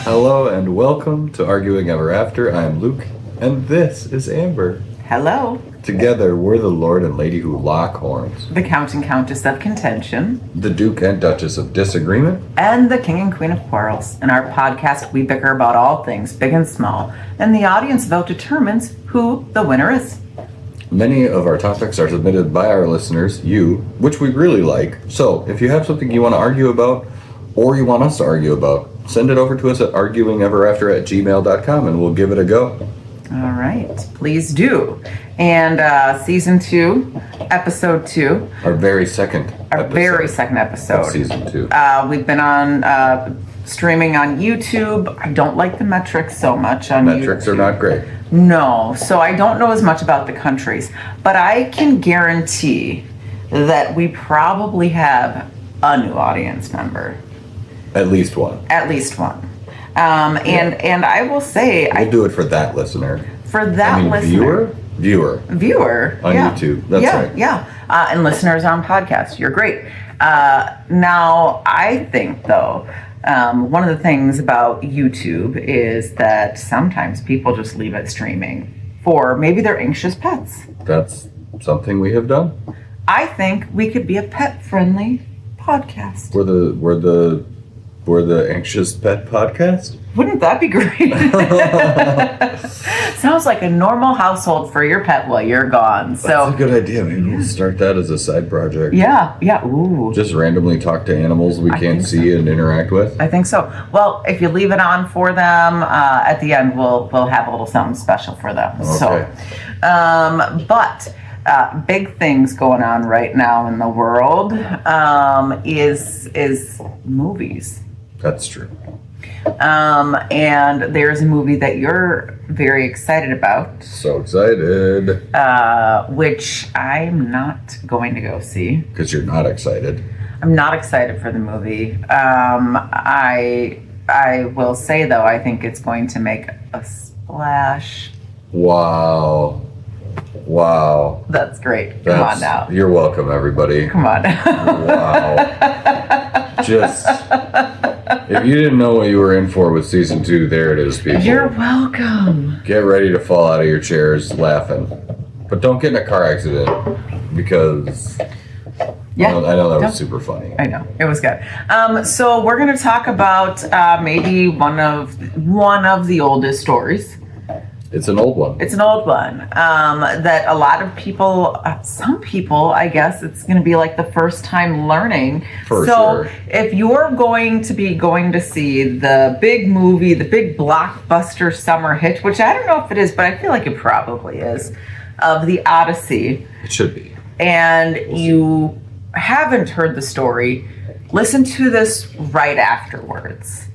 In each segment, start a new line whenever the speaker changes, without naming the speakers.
Hello and welcome to Arguing Ever After. I am Luke, and this is Amber.
Hello.
Together, we're the Lord and Lady who lock horns,
The Count and Countess of Contention,
the Duke and Duchess of Disagreement,
and the King and Queen of Quarrels. In our podcast, we bicker about all things, big and small, and the audience vote determines who the winner is.
Many of our topics are submitted by our listeners, you, which we really like. So, if you have something you want to argue about, or you want us to argue about, send it over to us at arguingeverafter@gmail.com and we'll give it a go.
All right, please do. And season 2, episode 2.
Our very second
episode.
Of season 2.
We've been on streaming on YouTube. I don't like the metrics so much on YouTube.
Metrics are not great.
No, so I don't know as much about the countries, but I can guarantee that we probably have a new audience member.
At least one.
And I will say...
We'll do it for that listener.
Listener.
Viewer. On YouTube. That's right.
Yeah. And listeners on podcasts. You're great. Now, I think, though, one of the things about YouTube is that sometimes people just leave it streaming for maybe their anxious pets.
That's something we have done.
I think we could be a pet-friendly podcast.
We're the Anxious Pet Podcast?
Wouldn't that be great? Sounds like a normal household for your pet while you're gone. So
that's a good idea. Maybe we'll start that as a side project.
Yeah. Ooh.
Just randomly talk to animals we can't see and interact with.
I think so. Well, if you leave it on for them, at the end we'll have a little something special for them.
Okay.
So, but big things going on right now in the world is movies.
That's true.
And there's a movie that you're very excited about.
So excited.
Which I'm not going to go see.
Because you're not excited.
I'm not excited for the movie. I will say, though, I think it's going to make a splash.
Wow.
That's great. Come on now.
You're welcome, everybody.
Come on.
Wow. Just... If you didn't know what you were in for with season 2, there it is, people.
You're welcome.
Get ready to fall out of your chairs laughing. But don't get in a car accident, because I know that was super funny.
I know. It was good. So we're going to talk about maybe one of the oldest stories.
It's an old one.
That a lot of people, some people, I guess, it's going to be like the first time learning.
For
so
sure.
If you're going to see the big movie, the big blockbuster summer hit, which I don't know if it is, but I feel like it probably is, of the Odyssey.
It should be.
And you haven't heard the story, listen to this right afterwards.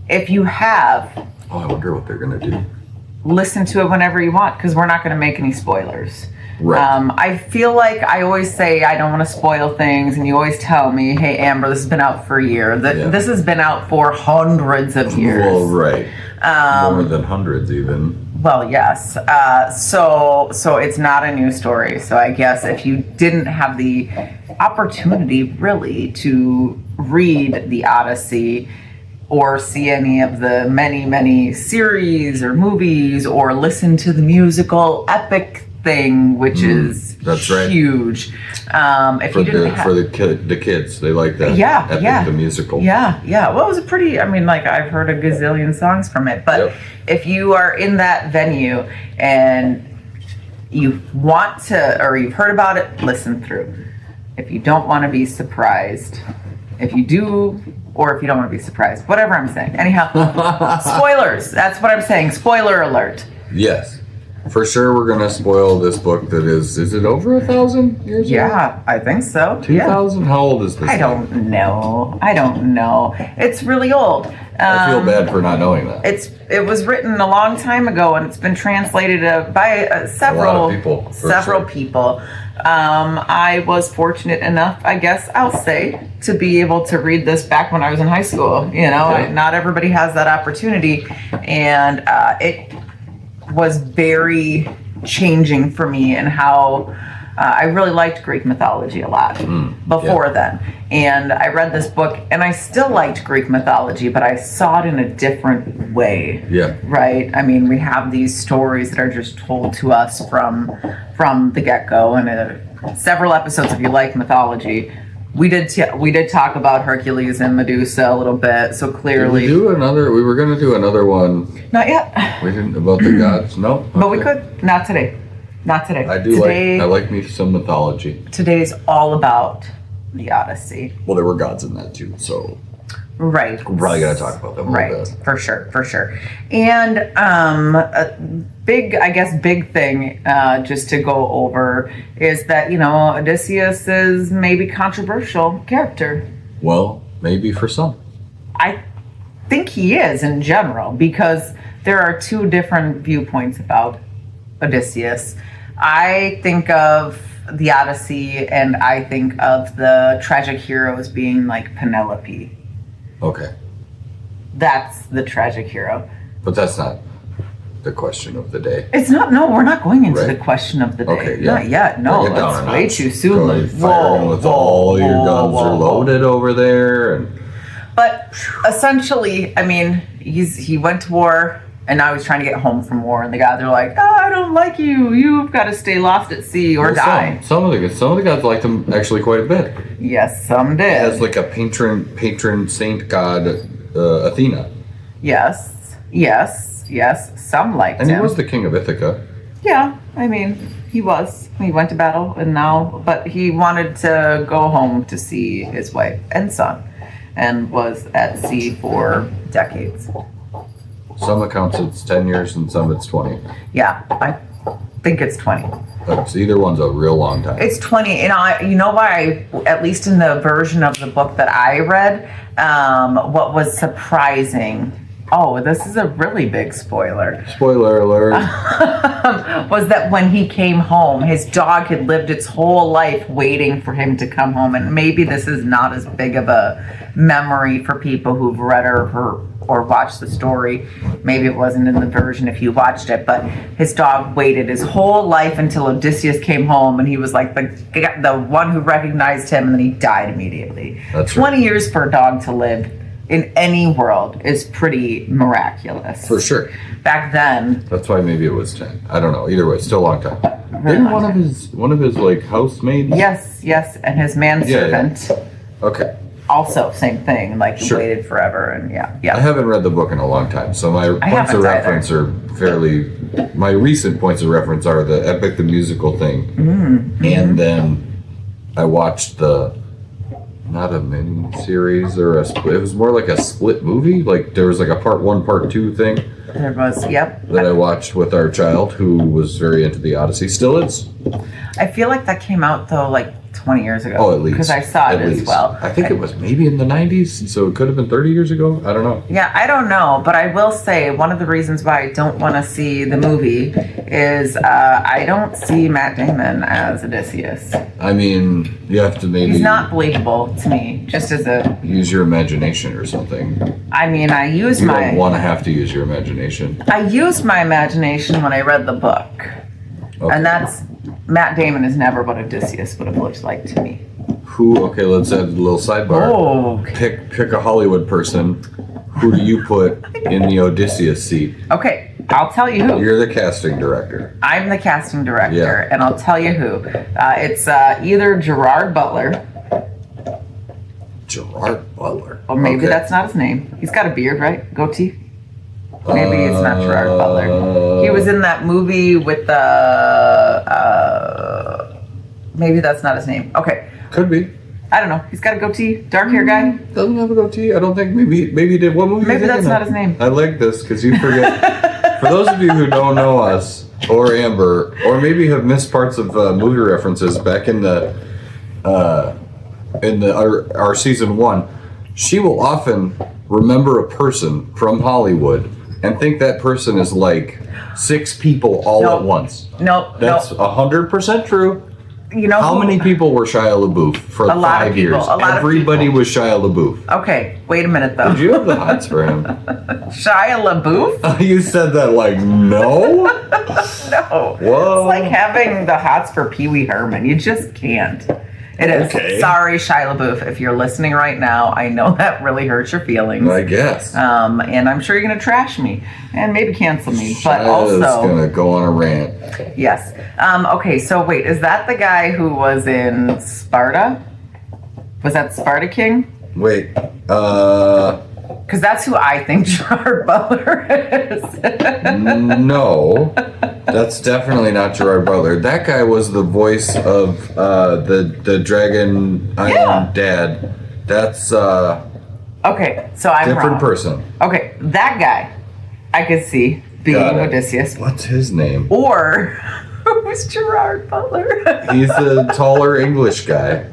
If you have...
Oh, I wonder what they're going to do.
Listen to it whenever you want, because we're not going to make any spoilers.
Right.
I feel like I always say I don't want to spoil things, and you always tell me, hey, Amber, this has been out for a year. This has been out for hundreds of years.
Well, right. More than hundreds, even.
Well, yes. So it's not a new story. So I guess if you didn't have the opportunity, really, to read the Odyssey, or see any of the many series or movies, or listen to the musical epic thing, which is huge. If you didn't have...
For the kids, they like that.
Epic,
the musical.
Yeah. Well, it was I've heard a gazillion songs from it, but if you are in that venue and you want to, or you've heard about it, listen through. If you don't want to be surprised, if you do, or if you don't want to be surprised, whatever I'm saying. Anyhow, spoilers. That's what I'm saying. Spoiler alert.
Yes. For sure, we're going to spoil this book that is it over 1,000 years old?
Yeah, I think so.
2,000? How old is this?
I don't know. It's really old.
I feel bad for not knowing that.
It was written a long time ago, and it's been translated by several
people.
People. I was fortunate enough, I guess I'll say, to be able to read this back when I was in high school. Not everybody has that opportunity, and it was very changing for me in how I really liked Greek mythology a lot before then. And I read this book, and I still liked Greek mythology, but I saw it in a different way.
Yeah.
Right? I mean, we have these stories that are just told to us from the get-go. And several episodes, if you like mythology, we did talk about Hercules and Medusa a little bit. So clearly,
we were going to do another one.
Not yet.
We didn't about the gods. No. Okay.
But we could. Not today. Not today.
I like me some mythology.
Today's all about the Odyssey.
Well, there were gods in that too, so
right.
We're probably gonna talk about them a little bit.
For sure. And a big thing just to go over is that Odysseus is maybe controversial character.
Well, maybe for some.
I think he is in general, because there are two different viewpoints about Odysseus. I think of the Odyssey, and I think of the tragic heroes being like Penelope.
Okay.
That's the tragic hero.
But that's not the question of the day.
It's not. No, we're not going into the question of the day.
Okay, yeah.
Not yet. No, that's way too soon.
Firing with all your guns are loaded over there,
But essentially, I mean, he went to war. And now he's trying to get home from war, and the gods are like, I don't like you. You've got to stay lost at sea or die.
Some of the gods liked him actually quite a bit.
Yes, some did.
As like a patron saint god, Athena.
Yes. Some liked him.
And he was the king of Ithaca.
Yeah, I mean, he was. He went to battle, but he wanted to go home to see his wife and son, and was at sea for decades.
Some accounts it's 10 years and some it's 20.
Yeah, I think it's 20.
Either one's a real long time.
It's 20. And you know why, at least in the version of the book that I read, what was surprising, this is a really big spoiler.
Spoiler alert.
Was that when he came home, his dog had lived its whole life waiting for him to come home. And maybe this is not as big of a memory for people who've read or watched the story. Maybe it wasn't in the version if you watched it, but his dog waited his whole life until Odysseus came home, and he was like the one who recognized him, and then he died immediately.
That's
20 years for a dog to live in any world is pretty miraculous.
For sure.
Back then.
That's why maybe it was 10. I don't know. Either way, it's still a long time. Didn't one of his like housemaids?
Yes, and his manservant.
Yeah. Okay.
Also, same thing. Like he waited forever, and yeah.
I haven't read the book in a long time, so my points of reference are fairly. My recent points of reference are the Epic the Musical thing, and then I watched not a mini series or it was more like a split movie. Like there was like a part 1, part 2 thing.
There was, yep.
That I watched with our child who was very into the Odyssey. Still is.
I feel like that came out though, like 20 years ago.
Oh, at least.
Because I saw it as well.
I think it was maybe in the 90s, so it could have been 30 years ago. I don't know.
Yeah, I don't know, but I will say one of the reasons why I don't want to see the movie is I don't see Matt Damon as Odysseus.
I mean, you have to maybe...
He's not believable to me, just as a...
Use your imagination or something.
I mean, I use
you don't want to have to use your imagination.
I used my imagination when I read the book. Okay. And that's... Matt Damon is never what Odysseus would have looked like to me.
Okay, let's add a little sidebar.
Oh, okay.
Pick a Hollywood person. Who do you put in the Odysseus seat?
Okay, I'll tell you who.
You're the casting director.
I'm the casting director, and I'll tell you who. It's either Gerard Butler.
Gerard Butler?
Or maybe that's not his name. He's got a beard, right? Goatee? Maybe it's not Gerard Butler. He was in that movie with maybe that's not his name. Okay.
Could be.
I don't know. He's got a goatee. Dark hair guy.
Doesn't have a goatee. I don't think. Maybe he did. What movie?
Maybe that's not his name.
I like this because you forget. For those of you who don't know us or Amber, or maybe have missed parts of movie references back in our season 1, she will often remember a person from Hollywood and think that person is like 6 people all
Nope.
at once.
Nope.
That's 100% true.
You know
How
who-
many people were Shia LaBeouf for
A lot of
5
people,
years?
a lot of
Everybody
people.
was Shia LaBeouf.
Okay, wait a minute though.
Did you have the hots for him?
Shia LaBeouf?
You said that like, no?
No.
Whoa.
It's like having the hots for Pee Wee Herman. You just can't. It is.
Okay.
Sorry, Shia LaBeouf. If you're listening right now, I know that really hurts your feelings.
I guess.
And I'm sure you're going to trash me and maybe cancel me. But
Shia's
also,
gonna go on a rant.
yes. Okay, so wait, is that the guy who was in Sparta? Was that Sparta King?
Wait,
Because that's who I think Gerard Butler is.
no, that's definitely not Gerard Butler. That guy was the voice of the Dragon Island dad. That's
Okay, so I'm
different
wrong.
person.
Okay, that guy I could see being
Got it.
Odysseus.
What's his name?
Or who's Gerard Butler?
He's the taller English guy.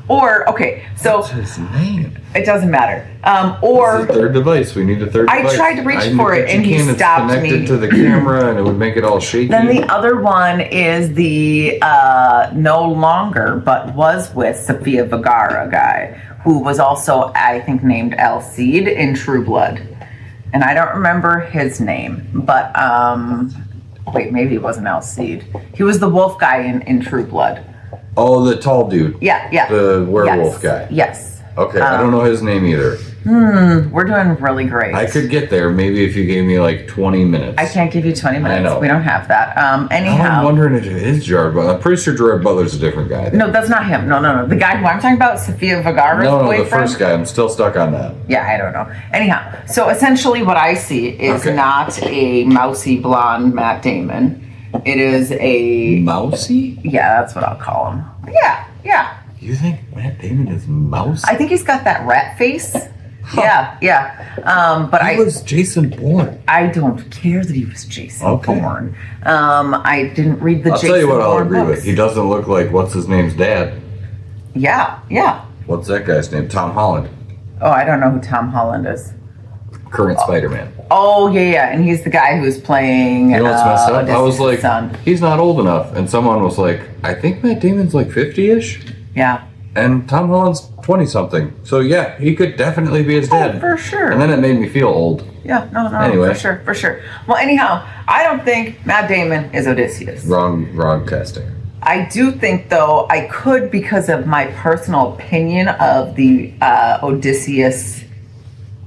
Or okay, so
What's his name?
it doesn't matter.
It's
Or
the third device. We need a third
I
device.
tried to reach
I
for
bet
it, and
you
he
can. It's
stopped
connected
me.
to the camera, and it would make it all shaky.
then the other one is the no longer but was with Sofia Vergara guy who was also I think named Alcide in True Blood, and I don't remember his name, but wait, maybe it wasn't Alcide. He was the wolf guy in True Blood.
Oh, the tall dude.
Yeah, yeah.
The werewolf
yes.
guy.
Yes.
Okay, I don't know his name either.
We're doing really great.
I could get there maybe if you gave me like 20 minutes.
I can't give you 20 minutes.
know.
We don't have that.
Now
Anyhow.
I'm wondering if it is Gerard Butler. I'm pretty sure Gerard Butler's a different guy.
No, that's not him. No. The guy who I'm talking about, Sofia Vergara's
No,
boyfriend.
the first guy. I'm still stuck on that.
Yeah, I don't know. Anyhow, so essentially what I see is
Okay.
not a mousy blonde Matt Damon. It is a...
Mousy?
Yeah, that's what I'll call him. Yeah.
You think Matt Damon is mousy?
I think he's got that rat face. Yeah. But
He was Jason Bourne.
I don't care that he was Jason
Okay.
Bourne. I didn't read the
I'll
Jason
tell you what I'll
Bourne
agree
books.
with. He doesn't look like what's his name's dad.
Yeah.
What's that guy's name? Tom Holland.
Oh, I don't know who Tom Holland is.
Current Spider-Man.
Oh, yeah. And he's the guy who's playing
You know what's messed up? I was
Odysseus'
like,
son.
he's not old enough. And someone was like, I think Matt Damon's like 50-ish.
Yeah.
And Tom Holland's 20-something. So yeah, he could definitely be his dad.
Oh, for sure.
And then it made me feel old.
Yeah, no,
Anyway.
for sure. Well, anyhow, I don't think Matt Damon is Odysseus.
Wrong casting.
I do think, though, I could because of my personal opinion of the Odysseus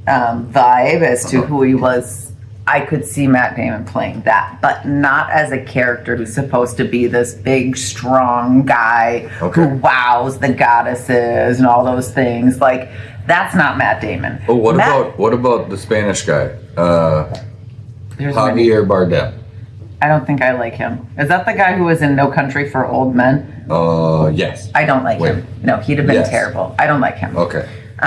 vibe as to who he was. I could see Matt Damon playing that, but not as a character who's supposed to be this big, strong guy
Okay.
who wows the goddesses and all those things. Like, that's not Matt Damon.
Oh, what about the Spanish guy?
There's a minute.
Javier Bardem.
I don't think I like him. Is that the guy who was in No Country for Old Men?
Yes.
I don't like
Wait.
him. No, he'd have been
Yes.
terrible. I don't like him.
Okay.
The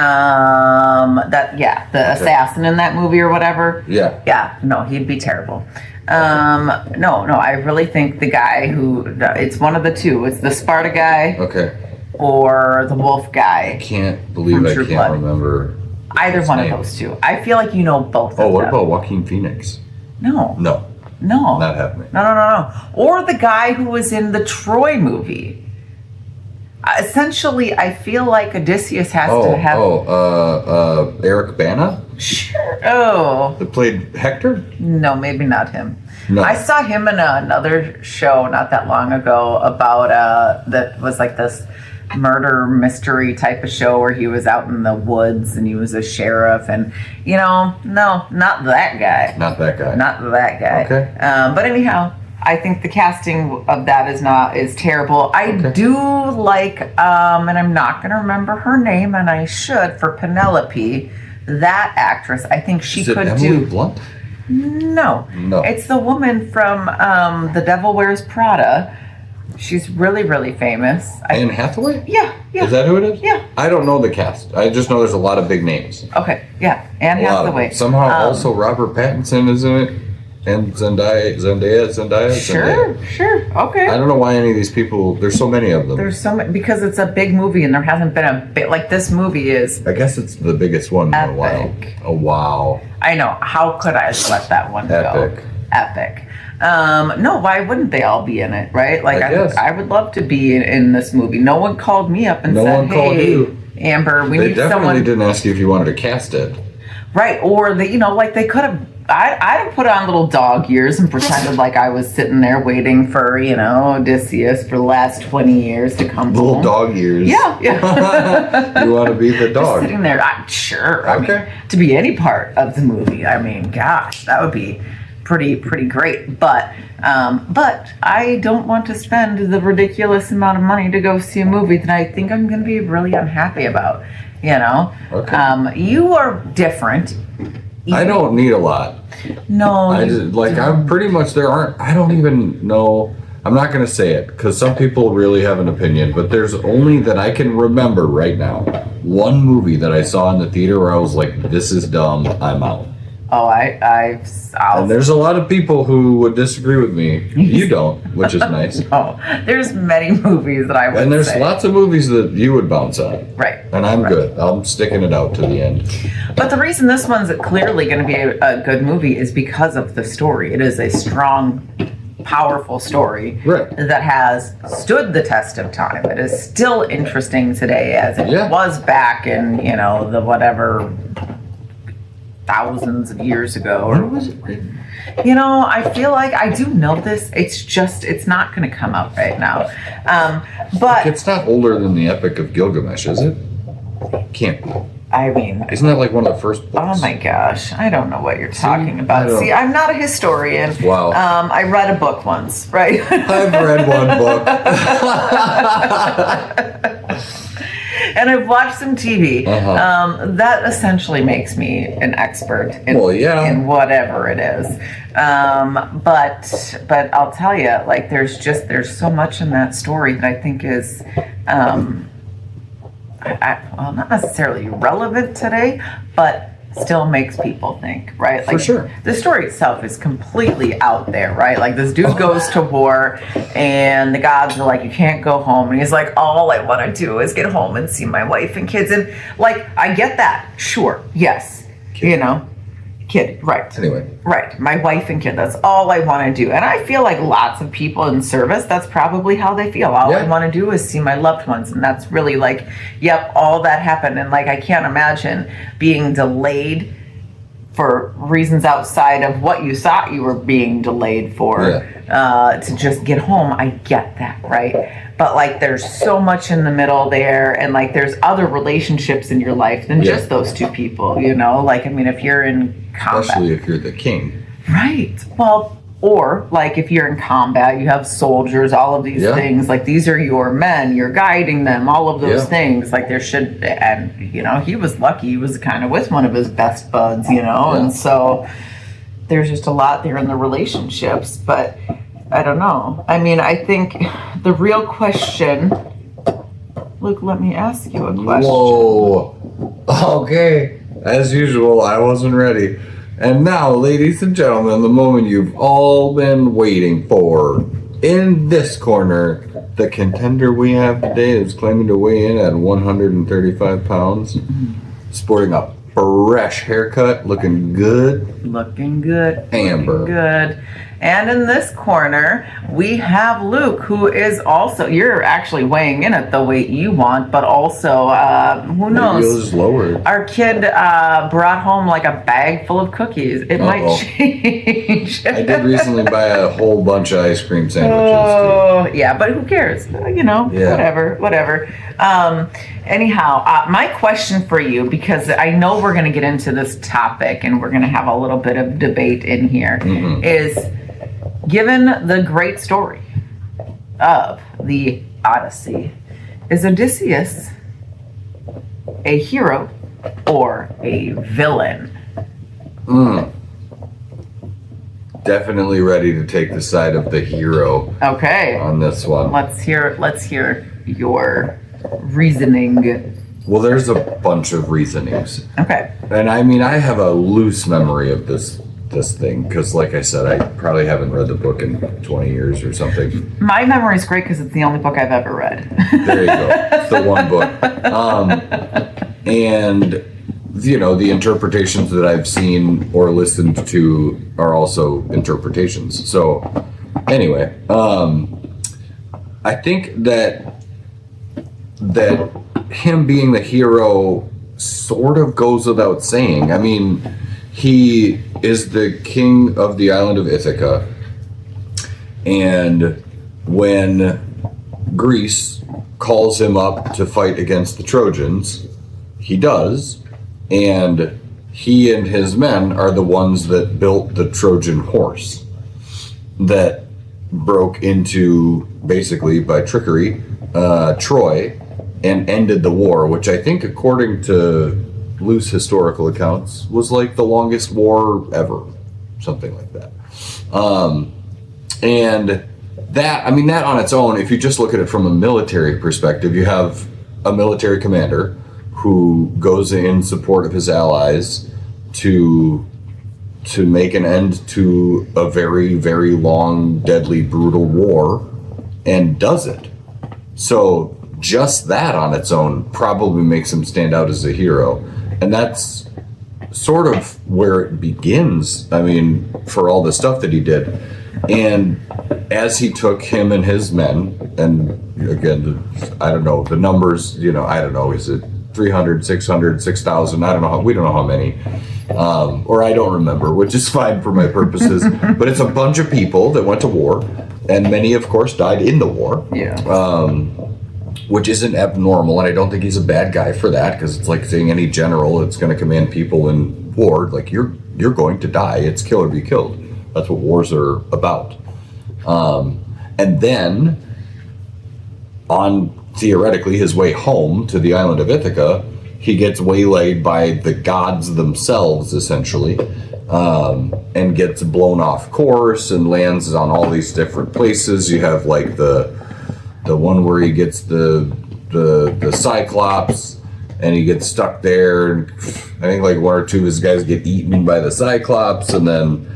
assassin in that movie or whatever.
Yeah.
Yeah, no, he'd be terrible. No, I really think the guy who, it's one of the two. It's the Sparta guy
Okay.
or the wolf guy.
Can't believe
From
I
True
can't
Blood.
remember.
Either
his
one
name.
of those two. I feel like you know both
Oh,
of
what
them.
about Joaquin Phoenix?
No.
No, not happening.
No. Or the guy who was in the Troy movie. Essentially, I feel like Odysseus has to have...
Eric Bana
Sure. Oh.
that played Hector.
No, maybe not him.
No.
I saw him in another show not that long ago about that was like this murder mystery type of show where he was out in the woods and he was a sheriff and no, not that guy.
Not that guy.
Not that guy.
Okay.
But anyhow, I think the casting of that is terrible. I do like, and I'm not going to remember her name, and I should for Penelope. That actress, I think she
Is it
could
Emily
do.
Blunt?
No. It's the woman from The Devil Wears Prada. She's really, really famous.
Anne Hathaway?
Yeah.
Is that who it is?
Yeah.
I don't know the cast. I just know there's a lot of big names.
Okay, yeah. Anne
A lot of
Hathaway.
them. Somehow also Robert Pattinson is in it. and Zendaya.
Sure. Okay.
I don't know why any of these people. There's so many of them.
There's so many because it's a big movie and there hasn't been a bit like this movie is.
I guess it's the biggest one in a while. Oh wow!
I know. How could I let that one go? Epic. No, why wouldn't they all be in it, right? Like I would love to be in this movie. No one called me up and said, "Hey, Amber, we need someone." They
definitely didn't ask you if you wanted to cast it.
Right, or they, like they could have. I'd have put on little dog ears and pretended like I was sitting there waiting for, Odysseus for the last 20 years to come home.
Little dog ears.
Yeah.
You want to be the dog.
Just sitting there, sure.
Okay.
I mean, to be any part of the movie, I mean, gosh, that would be pretty great. But I don't want to spend the ridiculous amount of money to go see a movie that I think I'm going to be really unhappy about, Okay. You are different.
I don't need a lot.
No.
I'm pretty much, I don't even know. I'm not going to say it because some people really have an opinion, but there's only that I can remember right now one movie that I saw in the theater where I was like, this is dumb, I'm out.
Oh,
and there's a lot of people who would disagree with me. You don't, which is nice.
Oh, there's many movies that I would
And there's
say.
Lots of movies that you would bounce on.
Right.
And I'm good. I'm sticking it out to the end.
But the reason this one's clearly going to be a good movie is because of the story. It is a strong, powerful story that has stood the test of time. It is still interesting today as it was back in, the whatever thousands of years ago.
When was it written?
I feel like I do know this. It's not going to come out right now. But
it's not older than the Epic of Gilgamesh, is it? Can't be.
I mean,
isn't that like one of the first books?
Oh my gosh, I don't know what you're talking about. See, I'm not a historian.
Wow.
I read a book once, right?
I've read one book.
And I've watched some TV. That essentially makes me an expert in whatever it is. But I'll tell you, like, there's so much in that story that I think is, not necessarily relevant today, but still makes people think, right? Like,
for sure.
The story itself is completely out there, right? Like, this dude goes to war and the gods are like, you can't go home. And he's like, all I want to do is get home and see my wife and kids. And like, I get that. Sure. Yes. Kid. Right.
Anyway.
Right. My wife and kid. That's all I want to do. And I feel like lots of people in service, that's probably how they feel. All I want to do is see my loved ones. And that's really like, yep, all that happened. And like, I can't imagine being delayed for reasons outside of what you thought you were being delayed for to just get home. I get that. Right. But like, there's so much in the middle there. And like, there's other relationships in your life than just those two people, Like, I mean, if you're in combat.
Especially if you're the king.
Right. Well, or like if you're in combat, you have soldiers, all of these things. Like, these are your men, you're guiding them, all of those things. Like, there should, and, he was lucky. He was kind of with one of his best buds, and so there's just a lot there in the relationships. But I don't know. I mean, I think the real question, Luke, let me ask you a question.
Whoa. Okay. As usual, I wasn't ready. And now, ladies and gentlemen, the moment you've all been waiting for. In this corner, the contender we have today is claiming to weigh in at 135 pounds, sporting a fresh haircut, looking good.
Looking good.
Amber.
Looking good. And in this corner, we have Luke, who is also, you're actually weighing in at the weight you want, but also, who knows?
Maybe it was lowered.
Our kid brought home like a bag full of cookies. It might change.
I did recently buy a whole bunch of ice cream sandwiches.
Oh, yeah, but who cares? Whatever. Anyhow, my question for you, because I know we're going to get into this topic and we're going to have a little bit of debate in here, is given the great story of the Odyssey, is Odysseus a hero or a villain?
Definitely ready to take the side of the hero.
Okay.
On this one.
Let's hear your reasoning.
Well, there's a bunch of reasonings.
Okay.
And I mean, I have a loose memory of this this thing, because like I said, I probably haven't read the book in 20 years or something.
My memory is great because it's the only book I've ever read.
There you go. It's the one book. And, you know, the interpretations that I've seen or listened to are also interpretations. So, anyway, I think that him being the hero sort of goes without saying. I mean, he is the king of the island of Ithaca, and when Greece calls him up to fight against the Trojans, he does, and he and his men are the ones that built the Trojan horse that broke into, basically by trickery, Troy, and ended the war, which I think, according to loose historical accounts, was like the longest war ever, something like that. And that, I mean, that on its own, if you just look at it from a military perspective, you have a military commander who goes in support of his allies to make an end to a very, very long, deadly, brutal war, and does it. So just that on its own probably makes him stand out as a hero. And that's sort of where it begins, I mean, for all the stuff that he did. And as he took him and his men, and again, I don't know, the numbers, you know, I don't know, is it 300, 600, 6,000? I don't know, we don't know how many. Or I don't remember, which is fine for my purposes. But it's a bunch of people that went to war, and many, of course, died in the war.
Yeah.
Which isn't abnormal, and I don't think he's a bad guy for that, because it's like saying any general that's going to command people in war, like you're going to die. It's kill or be killed. That's what wars are about. And then, on theoretically his way home to the island of Ithaca, he gets waylaid by the gods themselves, essentially, and gets blown off course and lands on all these different places. You have like the one where he gets the Cyclops, and he gets stuck there, and I think like one or two of his guys get eaten by the Cyclops, and then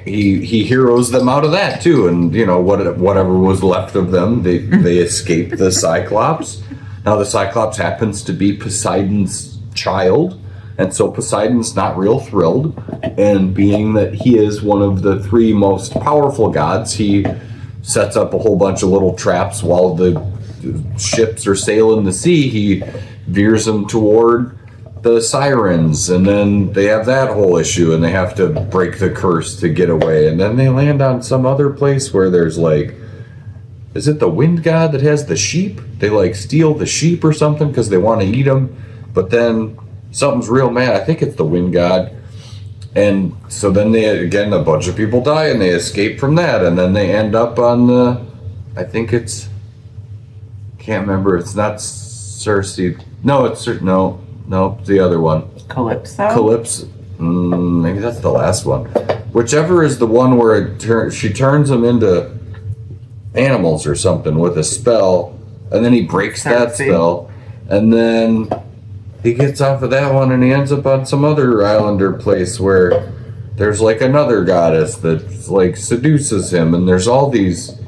he heroes them out of that too, and you know, whatever was left of them, they escape the Cyclops. Now the Cyclops happens to be Poseidon's child, and so Poseidon's not real thrilled, and being that he is one of the three most powerful gods, he sets up a whole bunch of little traps while the ships are sailing the sea. He veers them toward the sirens, and then they have that whole issue, and they have to break the curse to get away, and then they land on some other place where there's like, is it the wind god that has the sheep? They like steal the sheep or something because they want to eat them, but then something's real mad. I think it's the wind god. And so then a bunch of people die, and they escape from that, and then they end up on the, I think it's, can't remember, it's not Circe. No, it's no, the other one.
Calypso?
Maybe that's the last one. Whichever is the one where she turns them into animals or something with a spell, and then he breaks that spell, and then he gets off of that one, and he ends up on some other island or place where there's like another goddess that like seduces him, and there's all these.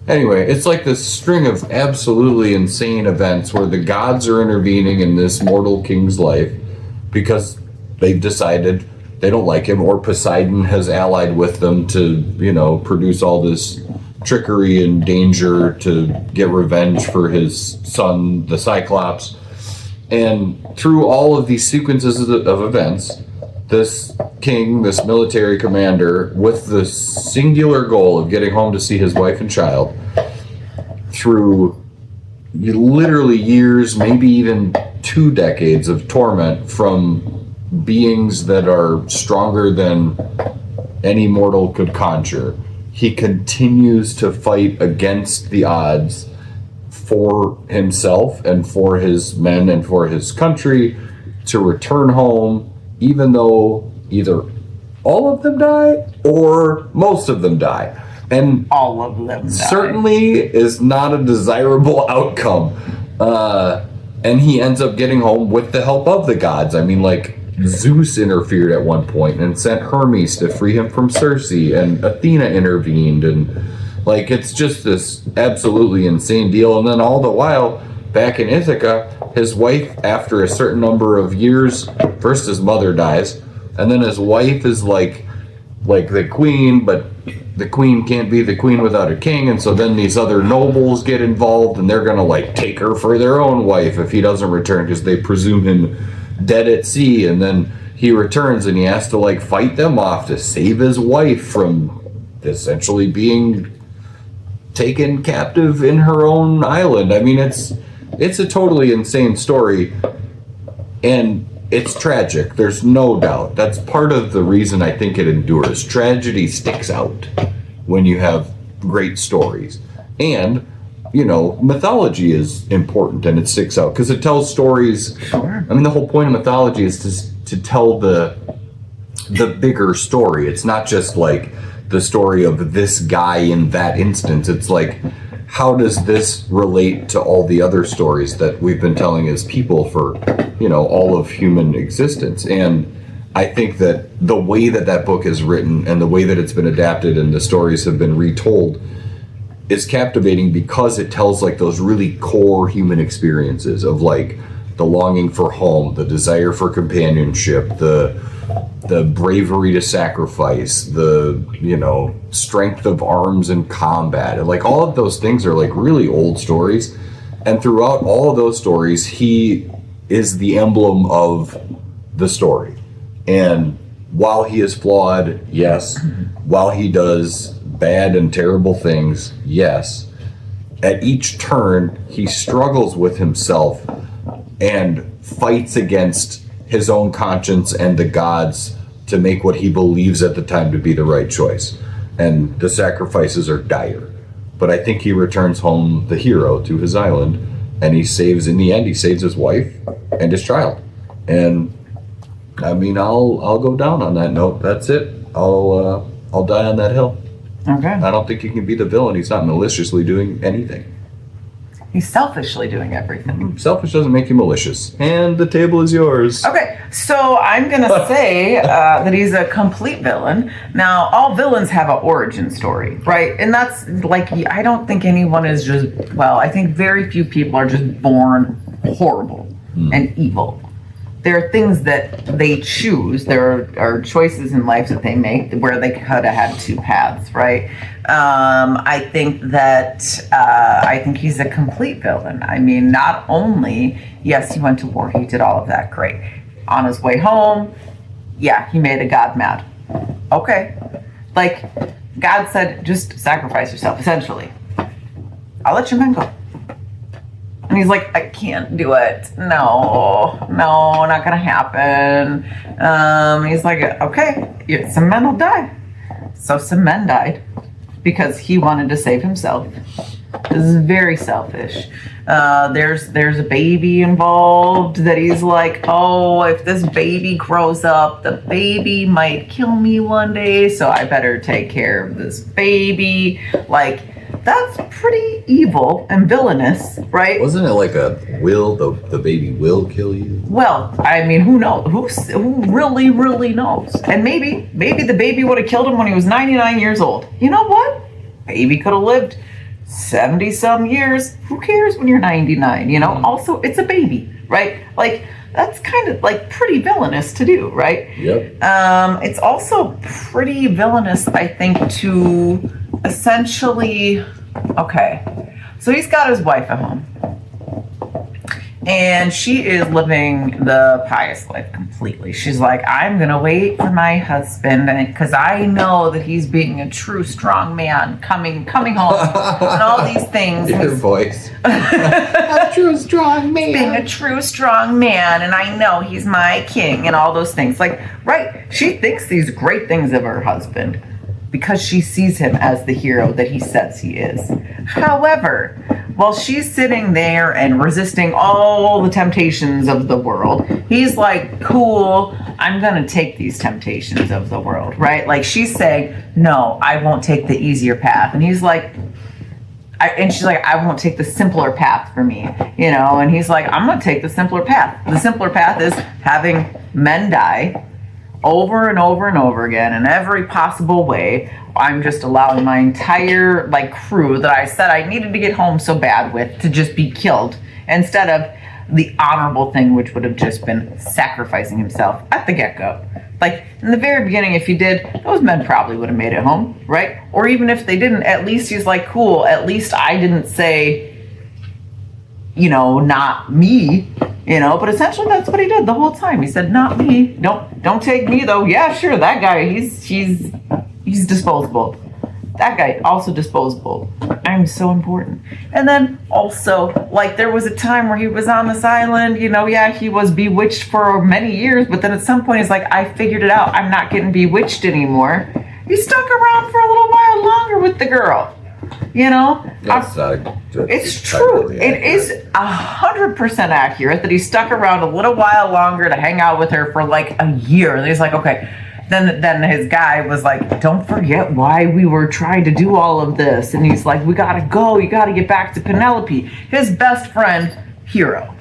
Anyway, it's like this string of absolutely insane events where the gods are intervening in this mortal king's life because they've decided they don't like him, or Poseidon has allied with them to, you know, produce all this trickery and danger to get revenge for his son, the Cyclops. And through all of these sequences of events, this king, this military commander, with the singular goal of getting home to see his wife and child, through literally years, maybe even 2 decades of torment from beings that are stronger than any mortal could conjure, he continues to fight against the odds for himself and for his men and for his country to return home, even though either all of them die or most of them die. And
all of them die.
Certainly is not a desirable outcome. And he ends up getting home with the help of the gods. I mean, like, Zeus interfered at one point and sent Hermes to free him from Circe, and Athena intervened, and like it's just this absolutely insane deal. And then all the while, back in Ithaca, his wife, after a certain number of years, first his mother dies, and then his wife is like the queen, but the queen can't be the queen without a king, and so then these other nobles get involved, and they're gonna like take her for their own wife if he doesn't return, because they presume him dead at sea. And then he returns and he has to like fight them off to save his wife from essentially being taken captive in her own island. I mean, it's a totally insane story, and it's tragic. There's no doubt. That's part of the reason I think it endures. Tragedy sticks out when you have great stories. And, you know, mythology is important, and it sticks out because it tells stories. Sure. I mean, the whole point of mythology is to tell the bigger story. It's not just like the story of this guy in that instance. It's like, how does this relate to all the other stories that we've been telling as people for, you know, all of human existence? And I think that the way that that book is written and the way that it's been adapted and the stories have been retold is captivating because it tells like those really core human experiences of like the longing for home, the desire for companionship, the bravery to sacrifice, the, you know, strength of arms in combat. And like all of those things are like really old stories. And throughout all of those stories, he is the emblem of the story. And while he is flawed, yes. While he does bad and terrible things, yes. At each turn, he struggles with himself and fights against his own conscience and the gods to make what he believes at the time to be the right choice. And the sacrifices are dire. But I think he returns home the hero to his island, and he saves, in the end, he saves his wife and his child. And I mean, I'll go down on that note. That's it. I'll die on that hill.
Okay.
I don't think he can be the villain. He's not maliciously doing anything.
He's selfishly doing everything.
Selfish doesn't make you malicious. And the table is yours.
Okay, so I'm going to say that he's a complete villain. Now, all villains have an origin story, right? And that's like, I don't think anyone is just, well, I think very few people are just born horrible and evil. There are things that they choose. There are choices in life that they make where they could have had two paths, right? I think he's a complete villain. I mean, not only, yes, he went to war, he did all of that, great. On his way home, yeah, he made a god mad. Okay. Like, God said, just sacrifice yourself, essentially. I'll let your men go. And he's like, I can't do it. No, not gonna happen. He's like, okay, some men will die. So some men died because he wanted to save himself. This is very selfish. There's a baby involved that he's like, oh, if this baby grows up, the baby might kill me one day, so I better take care of this baby. Like, that's pretty evil and villainous, right?
Wasn't it like the baby will kill you?
Well, I mean, who knows? Who really knows? And maybe the baby would have killed him when he was 99 years old. You know what? Baby could have lived 70 some years. Who cares when you're 99? You know, also it's a baby, right? Like, that's kind of like pretty villainous to do, right?
Yep.
It's also pretty villainous, I think, to essentially, okay, so he's got his wife at home. And she is living the pious life completely. She's like, I'm going to wait for my husband because I know that he's being a true strong man coming home and all these things.
Your voice. A true strong man.
Being a true strong man, and I know he's my king and all those things. Like, right, she thinks these great things of her husband because she sees him as the hero that he says he is. However, while she's sitting there and resisting all the temptations of the world, he's like, cool, I'm going to take these temptations of the world, right? Like, she's saying, no, I won't take the easier path. And he's like, And she's like, I won't take the simpler path for me, and he's like, I'm going to take the simpler path. The simpler path is having men die over and over and over again in every possible way. I'm just allowing my entire crew that I said I needed to get home so bad with to just be killed instead of the honorable thing, which would have just been sacrificing himself at the get-go. In the very beginning, if he did, those men probably would have made it home, right? Or even if they didn't, at least he's like, cool, at least I didn't say, not me, but essentially that's what he did the whole time. He said, not me. Don't take me though. Yeah, sure, that guy, he's disposable. That guy, also disposable. I'm so important. And then also, there was a time where he was on this island, he was bewitched for many years, but then at some point he's like, I figured it out. I'm not getting bewitched anymore. He stuck around for a little while longer with the girl.
That's
it's true. It is 100% accurate that he stuck around a little while longer to hang out with her for a year. And he's like, okay. Then his guy was like, don't forget why we were trying to do all of this. And he's like, we gotta go. You gotta get back to Penelope. His best friend, hero.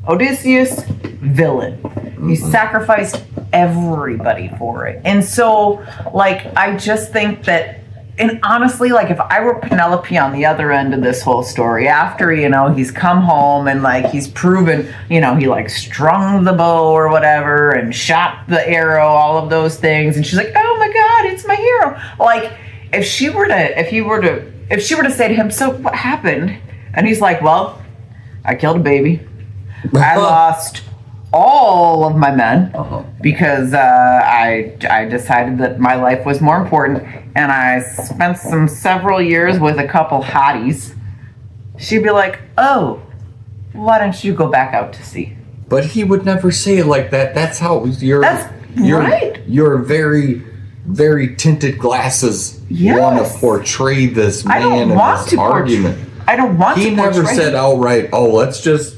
Odysseus, villain. He sacrificed everybody for it. And so, I just think that, and honestly, if I were Penelope on the other end of this whole story, after, he's come home and he's proven, he strung the bow or whatever and shot the arrow, all of those things. And she's like, oh my God, it's my hero. If she were to say to him, so what happened? And he's like, well, I killed a baby. I lost all of my men because I decided that my life was more important, and I spent several years with a couple hotties. She'd be like, oh, why don't you go back out to sea?
But he would never say it like that. That's how
That's right.
Your very, very tinted glasses want to portray this man in this argument.
I don't want to.
He never said outright, oh, let's just,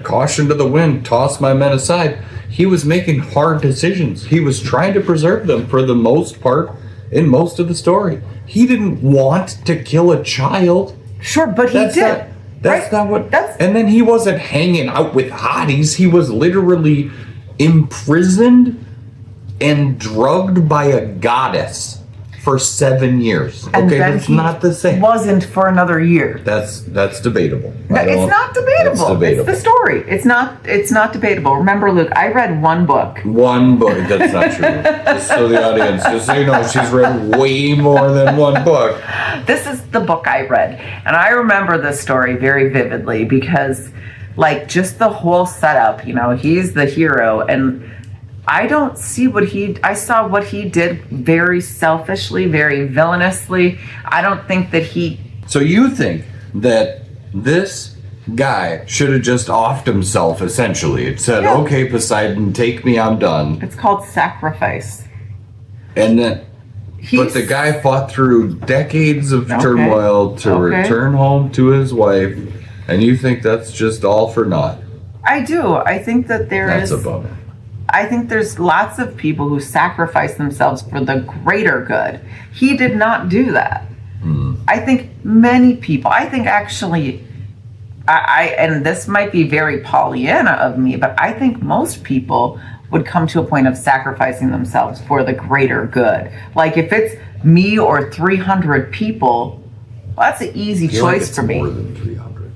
caution to the wind, toss my men aside. He was making hard decisions. He was trying to preserve them for the most part in most of the story. He didn't want to kill a child.
Sure, but he did.
That's not what... And then he wasn't hanging out with hotties. He was literally imprisoned and drugged by a goddess for 7 years.
And
okay, that's not the same.
Wasn't for another year.
That's debatable.
It's not debatable. It's the story. It's not debatable. Remember, Luke, I read one book.
One book. That's not true. Just so the audience, just so you know, she's read way more than one book.
This is the book I read. And I remember this story very vividly because, just the whole setup, he's the hero, and I don't see I saw what he did very selfishly, very villainously. I don't think that
So you think that this guy should have just offed himself, essentially? It said, okay, Poseidon, take me, I'm done.
It's called sacrifice.
And then, but the guy fought through decades of turmoil to return home to his wife, and you think that's just all for naught?
I do. I think that
That's a bummer.
I think there's lots of people who sacrifice themselves for the greater good. He did not do that. I think many people, actually, and this might be very Pollyanna of me, but I think most people would come to a point of sacrificing themselves for the greater good. If it's me or 300 people, well, that's an easy choice for me.
More than 300.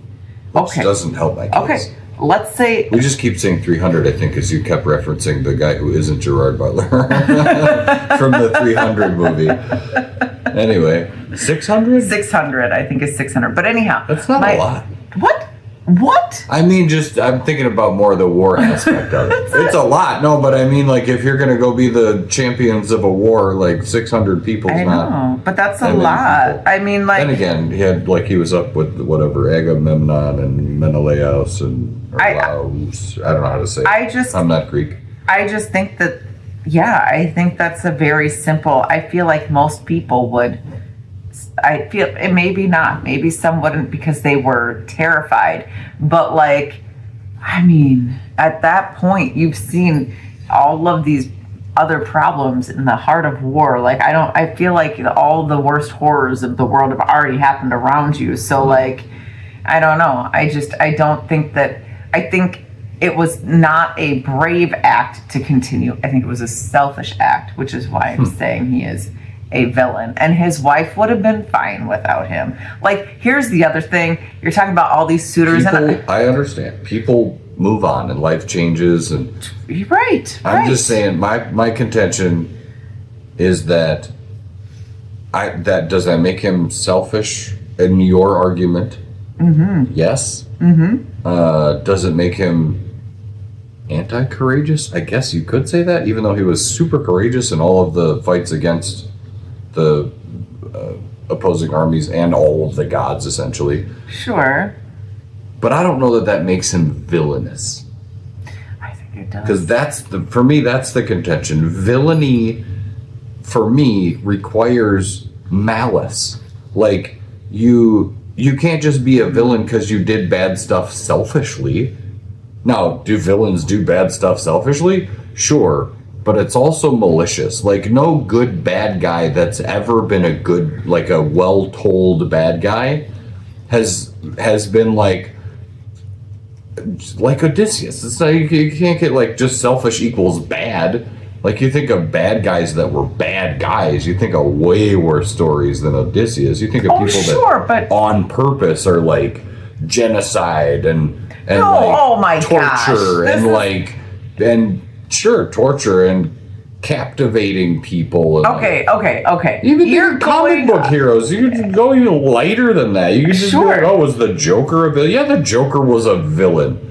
Which doesn't help my case.
Okay. Let's say...
We just keep saying 300, I think, because you kept referencing the guy who isn't Gerard Butler from the 300 movie. Anyway, 600?
600, I think it's 600. But anyhow...
That's not a lot.
What?
I mean, I'm thinking about more of the war aspect of it. It's a lot. No, but I mean, if you're going to go be the champions of a war, 600 people is not...
I know, but that's a lot. People. I mean,
Then again, he had, he was up with whatever, Agamemnon and Menelaus and... Laos. I don't know how to say it. I'm not Greek.
I just think that, I think that's a very simple... I feel like most people would... I feel, and maybe not, maybe some wouldn't because they were terrified, but at that point, you've seen all of these other problems in the heart of war. Like, I feel like all the worst horrors of the world have already happened around you. So, like, I don't know. I don't think that, I think it was not a brave act to continue. I think it was a selfish act, which is why I'm saying he is a villain. And his wife would have been fine without him. Like, here's the other thing. You're talking about all these suitors.
I understand. People move on and life changes. And
right.
I'm just saying, my contention is that does that make him selfish in your argument? Mm-hmm. Yes. Mm-hmm. Does it make him anti-courageous? I guess you could say that, even though he was super courageous in all of the fights against the opposing armies and all of the gods, essentially.
Sure.
But I don't know that makes him villainous.
I think it does.
Because for me, that's the contention. Villainy, for me, requires malice. Like, you can't just be a villain because you did bad stuff selfishly. Now, do villains do bad stuff selfishly? Sure. But it's also malicious. Like, no good bad guy that's ever been a good, like a well-told bad guy has been like Odysseus. It's like, you can't get like just selfish equals bad. Like, you think of bad guys that were bad guys, you think of way worse stories than Odysseus. You think of people that on purpose are like genocide and torture and torture and captivating people. And
okay.
Even your comic book heroes, you could go even lighter than that. You could just be like, oh, was the Joker a villain? Yeah, the Joker was a villain.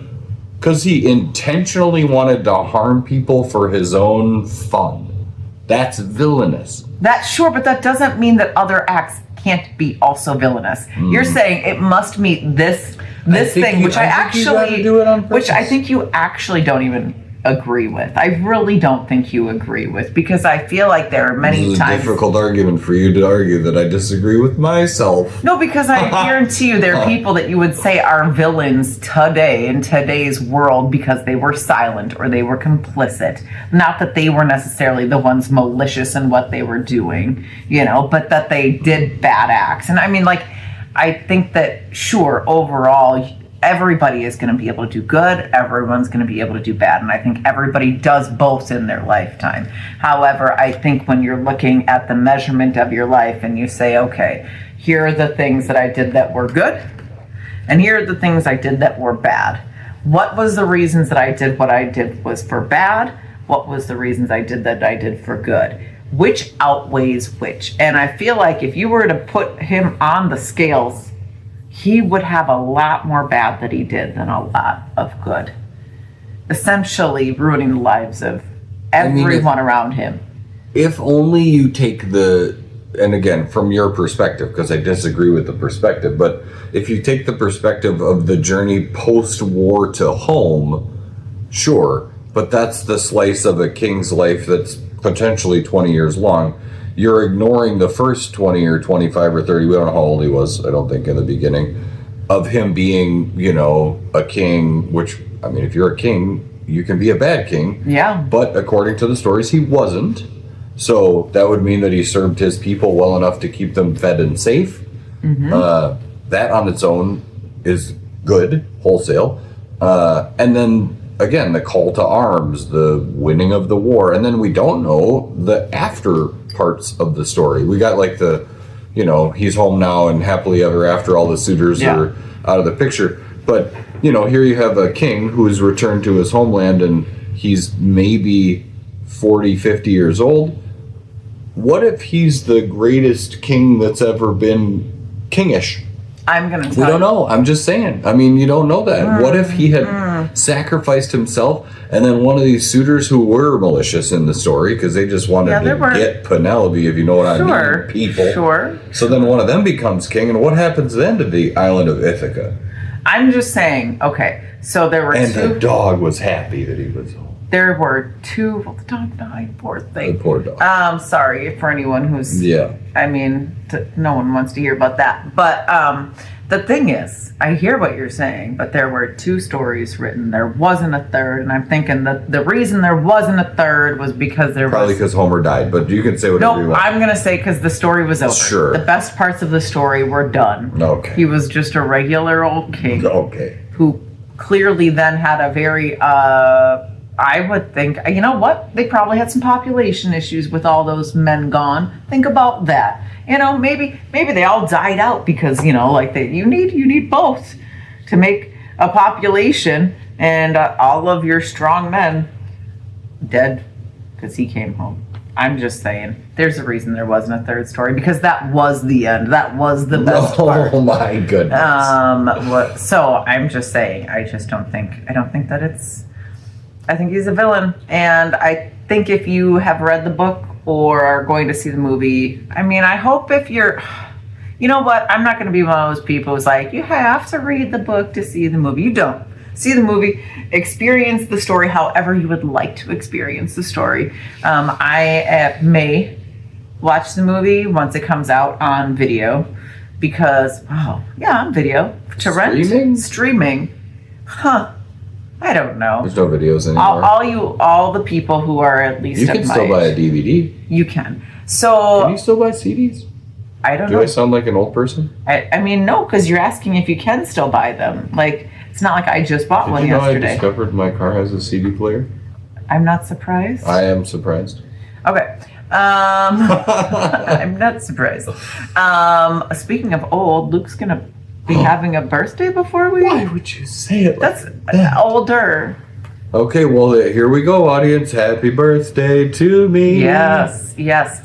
Because he intentionally wanted to harm people for his own fun. That's villainous.
But that doesn't mean that other acts can't be also villainous. You're saying it must meet this thing, which I think you actually don't even agree with. I really don't think you agree with, because I feel like there are many times.
It's a difficult argument for you to argue that I disagree with myself.
No, because I guarantee you there are people that you would say are villains today in today's world because they were silent or they were complicit. Not that they were necessarily the ones malicious in what they were doing, but that they did bad acts. And I mean, like, I think that, sure, overall, everybody is going to be able to do good. Everyone's going to be able to do bad. And I think everybody does both in their lifetime. However, I think when you're looking at the measurement of your life and you say, okay, here are the things that I did that were good, and here are the things I did that were bad. What was the reasons that I did what I did was for bad? What was the reasons I did that I did for good? Which outweighs which? And I feel like if you were to put him on the scales, he would have a lot more bad that he did than a lot of good. Essentially ruining the lives of everyone around him.
If only you take and again, from your perspective, because I disagree with the perspective, but if you take the perspective of the journey post-war to home, sure, but that's the slice of a king's life that's potentially 20 years long. You're ignoring the first 20 or 25 or 30, we don't know how old he was, I don't think, in the beginning, of him being, a king, which, I mean, if you're a king, you can be a bad king.
Yeah.
But according to the stories, he wasn't. So that would mean that he served his people well enough to keep them fed and safe. Mm-hmm. That on its own is good, wholesale. And then, again, the call to arms, the winning of the war. And then we don't know the after parts of the story. We got like he's home now and happily ever after, all the suitors are out of the picture. But, here you have a king who's returned to his homeland and he's maybe 40, 50 years old. What if he's the greatest king that's ever been kingish?
I'm going to tell you.
We don't know. I'm just saying. I mean, you don't know that. What if he had sacrificed himself, and then one of these suitors who were malicious in the story, because they just wanted to get Penelope, if you know what I mean, people.
Sure.
So then one of them becomes king, and what happens then to the island of Ithaca?
I'm just saying, okay, so there were
And the dog was happy that he was home.
there were two. Well, the dog died. Poor thing.
The poor dog.
Sorry for anyone who's.
Yeah.
I mean, no one wants to hear about that. But the thing is, I hear what you're saying, but there were two stories written. There wasn't a third, and I'm thinking that the reason there wasn't a third was because there
Probably
was.
because Homer died, but you can say whatever you want.
I'm gonna say because the story was over.
Sure.
The best parts of the story were done.
Okay.
He was just a regular old king.
Okay.
Who clearly then had a very. I would think, you know what? They probably had some population issues with all those men gone. Think about that. You know, maybe they all died out because, you know, like you need both to make a population, and all of your strong men dead because he came home. I'm just saying, there's a reason there wasn't a third story, because that was the end. That was the best part.
Oh my goodness.
So I'm just saying, I don't think that it's. I think he's a villain, and I think if you have read the book or are going to see the movie, I mean, I hope if you're, you know what, I'm not going to be one of those people who's like, you have to read the book to see the movie. You don't. See the movie, experience the story however you would like to experience the story. I may watch the movie once it comes out on video, because, on video, to rent. Streaming? Huh. I don't know.
There's no videos anymore.
All the people who are at least
you can still buy a DVD.
You can. So
can you still buy CDs?
I don't know.
Do I sound like an old person?
I mean, no, because you're asking if you can still buy them. Like, it's not like I just bought one yesterday.
I discovered my car has a CD player?
I'm not surprised.
I am surprised.
Okay. I'm not surprised. Speaking of old, Luke's gonna be having a birthday before we.
Why would you say it?
That's older.
Okay, well, here we go, audience. Happy birthday to me.
Yes.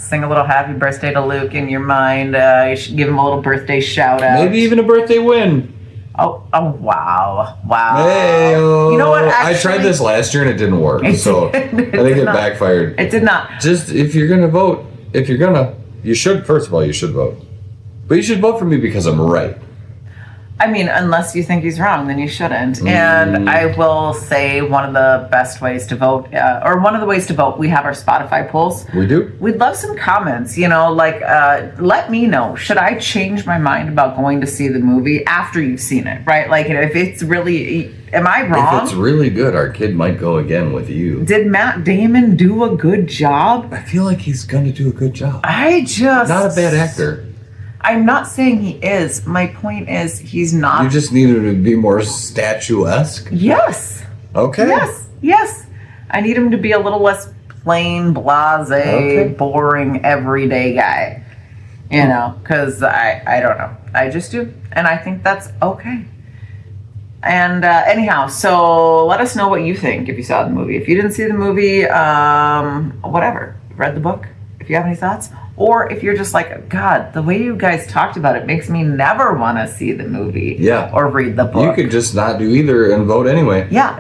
Sing a little happy birthday to Luke in your mind. You should give him a little birthday shout out.
Maybe even a birthday win.
Oh, wow.
Hey,
you know what? Actually,
I tried this last year and it didn't work, so I think it backfired.
It did not.
Just, if you're going to vote, you should, first of all, you should vote. But you should vote for me because I'm right.
I mean, unless you think he's wrong, then you shouldn't. And I will say one of the best ways to vote, or one of the ways to vote, we have our Spotify polls.
We do?
We'd love some comments, like, let me know. Should I change my mind about going to see the movie after you've seen it, right? Like, if it's really, am I wrong?
If it's really good, our kid might go again with you.
Did Matt Damon do a good job?
I feel like he's going to do a good job.
Not
a bad actor.
I'm not saying he is. My point is, he's not.
You just need him to be more statuesque?
Yes.
Okay.
Yes. I need him to be a little less plain, blasé, boring, everyday guy. Because I don't know. I just do. And I think that's okay. And anyhow, so let us know what you think if you saw the movie. If you didn't see the movie, whatever. Read the book. If you have any thoughts. Or if you're just like, God, the way you guys talked about it makes me never want to see the movie.
Yeah.
Or read the book.
You could just not do either and vote anyway.
Yeah.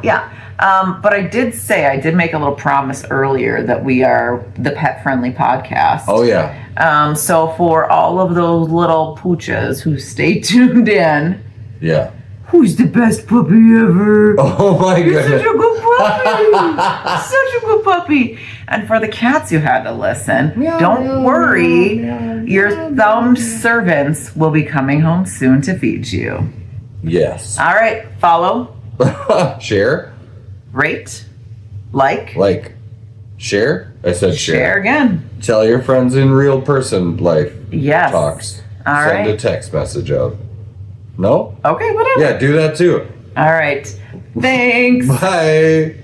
But I did make a little promise earlier that we are the pet-friendly podcast.
Oh, yeah.
So for all of those little pooches who stay tuned in.
Yeah.
Who's the best puppy ever?
Oh, my goodness.
Such a good puppy. Such a good puppy. And for the cats who had to listen, don't worry. Your thumbed servants will be coming home soon to feed you.
Yes.
All right. Follow.
Share.
Rate. Like.
Share. I said share.
Share again.
Tell your friends in real person life.
Yes.
Talks.
All
Send
right.
a text message out. No?
Okay, whatever.
Yeah, do that too.
All right. Thanks.
Bye.